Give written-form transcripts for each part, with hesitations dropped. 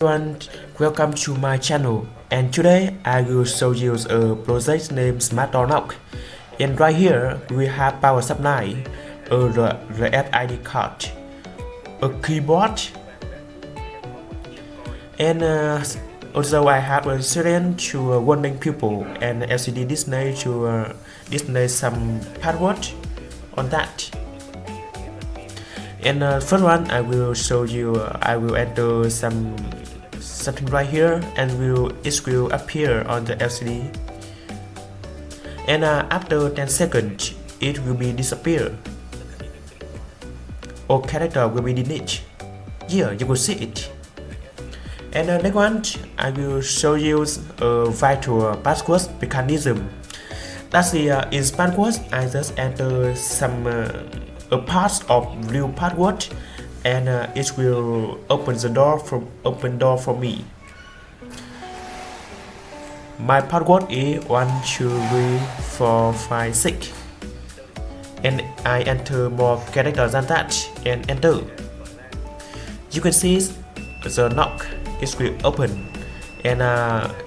Everyone, welcome to my channel, and today I will show you a project named Smart Door Knock. And right here we have power supply, a RFID card, a keyboard, and also I have a siren to warning people and LCD display to display some password on that. And first one I will show you, I will enter something right here, and it will appear on the LCD, and after 10 seconds it will be disappear, or character will be deleted. Here you will see it. And next one I will show you a virtual password mechanism. That's the in password I just enter some a part of real password, and it will open door for me. My password is 1 2 3 4 5 6, and I enter more characters than that and enter. You can see the knock, it will open, and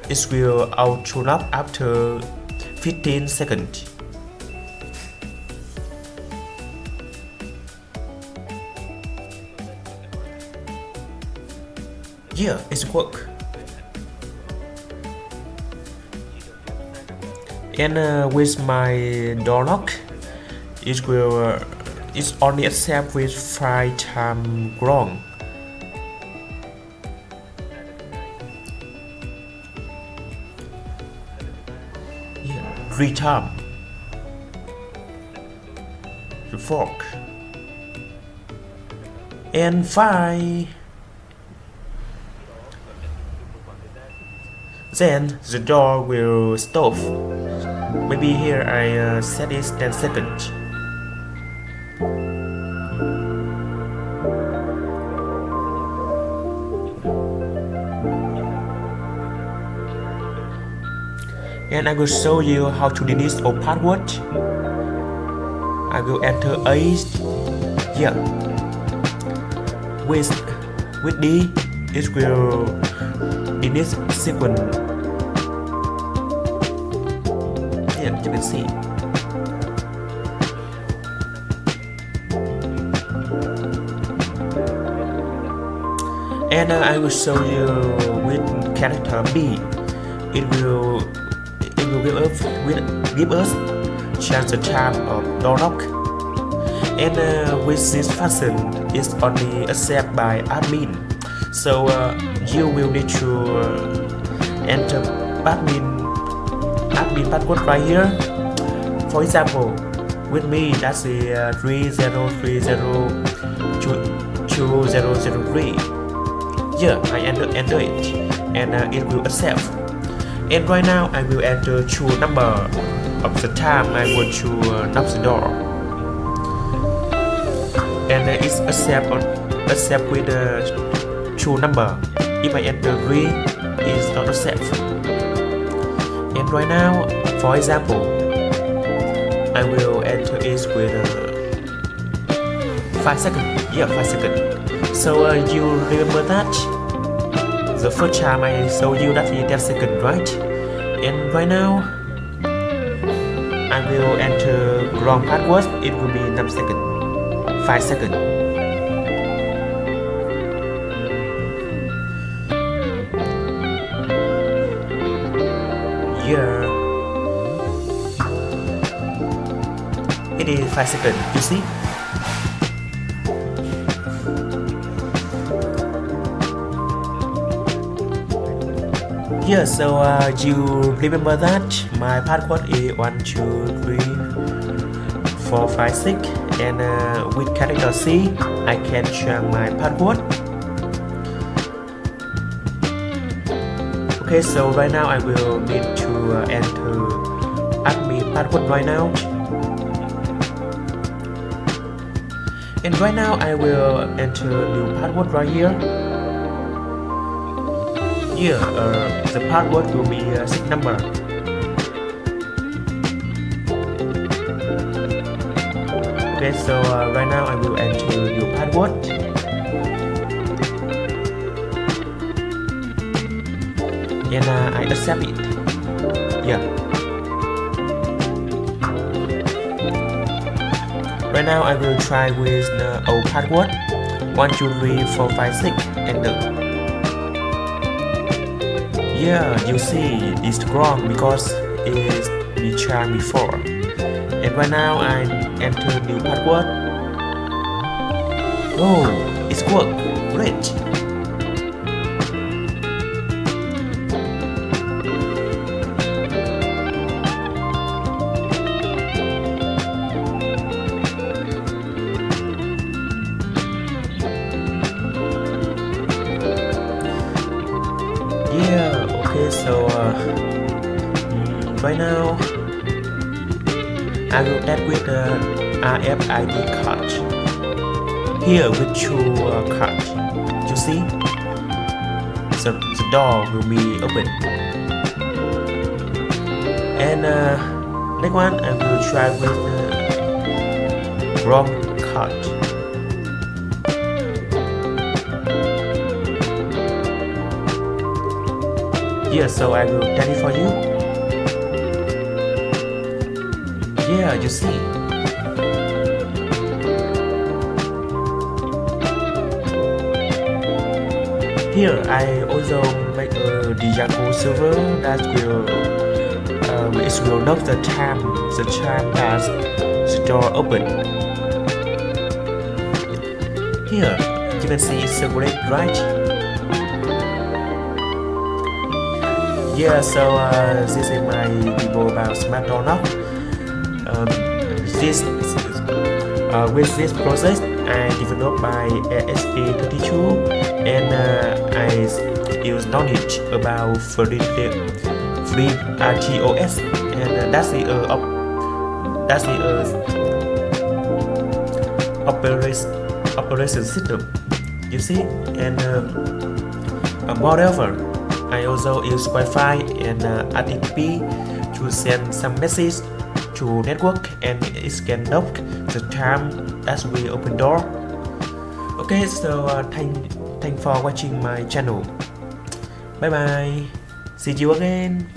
it will auto knock after 15 seconds. Yeah, it's work. And with my door lock, it will it's only accept with 5 times wrong. Yeah, 3 times. The fork. And 5. Then the door will stop. Maybe here I set it 10 seconds. And I will show you how to delete a password. I will enter 8. Yeah. With D, it will delete sequence. Yeah, you can see. And I will show you with character B. It will give us chance the time of door lock. And with this function, it's only accepted by admin. So you will need to enter admin password right here. For example, with me that's the 30302003. Yeah, I enter it, and it will accept. And right now I will enter 2 number of the time I want to knock the door, and it's accept with 2 number. If I enter 3, it's not accept. And right now, for example, I will enter it with 5 seconds. Yeah, 5 seconds. So you remember that the first time I show you that is 10 seconds, right? And right now I will enter wrong password. It will be 9 seconds, 5 seconds. Yeah, it is 5 seconds, you see. Yeah, so you remember that my password is 1 2 3 4 5 6, and with character C I can change my password. Okay, so right now I will need to enter admin password right now. And right now I will enter new password right here. Here the password will be 6 number. Okay, so right now I will enter new password. and I accept it. Yeah. Right now I will try with the old password 1 2 3 4 5 6 enter. Yeah, you see it's wrong because it's been charged before. And right now I enter new password. Oh, it's worked. Great. Yeah, okay, so right now I will add with the RFID card. Here with two cards, you see? So the door will be open. And next one I will try with the ROM card. Yeah, so I will tell it for you. Yeah, you see. Here I also make a Diago server that will it will know the time that the door open. Here you can see it's circulate, right? Yeah, so this is my demo about smart door knob. With this process I developed by esp32 and I use knowledge about free RTOS, and that's the operation system, you see. And moreover I also use Wi-Fi and HTTP to send some message to network, and it can knock the time that we open door. Okay, so thank for watching my channel. Bye bye. See you again.